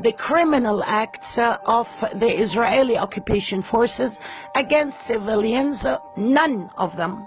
the criminal acts of the Israeli occupation forces against civilians. None of them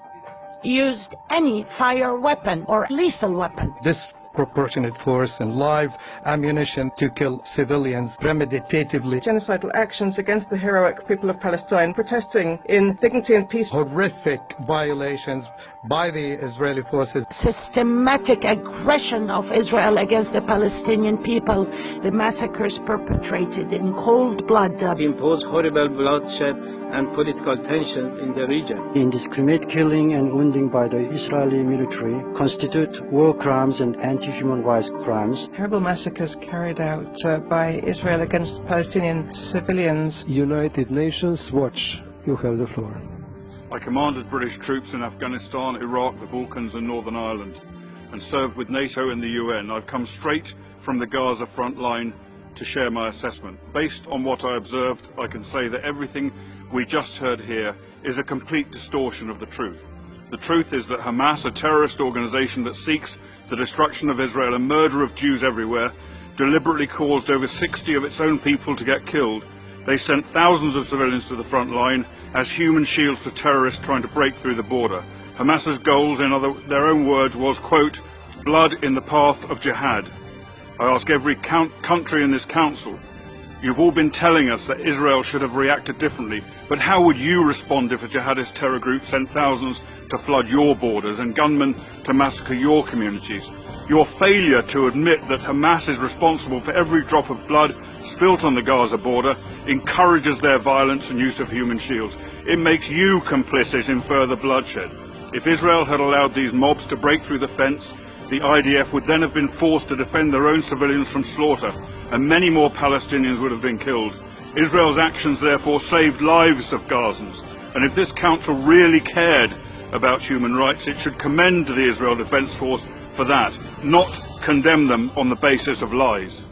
used any fire weapon or lethal weapon. Disproportionate force and live ammunition to kill civilians premeditatively. Genocidal actions against the heroic people of Palestine protesting in dignity and peace. Horrific violations by the Israeli forces. Systematic aggression of Israel against the Palestinian people. The massacres perpetrated in cold blood. Impose horrible bloodshed and political tensions in the region. Indiscriminate killing and wounding by the Israeli military constitute war crimes and anti-human rights crimes. Terrible massacres carried out by Israel against Palestinian civilians. United Nations Watch, you have the floor. I commanded British troops in Afghanistan, Iraq, the Balkans and Northern Ireland, and served with NATO and the UN. I've come straight from the Gaza front line to share my assessment. Based on what I observed, I can say that everything we just heard here is a complete distortion of the truth. The truth is that Hamas, a terrorist organization that seeks the destruction of Israel and murder of Jews everywhere, deliberately caused over 60 of its own people to get killed. They sent thousands of civilians to the front line as human shields to terrorists trying to break through the border. Hamas's goals, in their own words, was, quote, blood in the path of jihad. I ask every country in this council, you've all been telling us that Israel should have reacted differently, but how would you respond if a jihadist terror group sent thousands to flood your borders and gunmen to massacre your communities? Your failure to admit that Hamas is responsible for every drop of blood spilt on the Gaza border encourages their violence and use of human shields. It makes you complicit in further bloodshed. If Israel had allowed these mobs to break through the fence, the IDF would then have been forced to defend their own civilians from slaughter, and many more Palestinians would have been killed. Israel's actions therefore saved lives of Gazans, and if this council really cared about human rights, it should commend the Israel Defense Force for that, not condemn them on the basis of lies.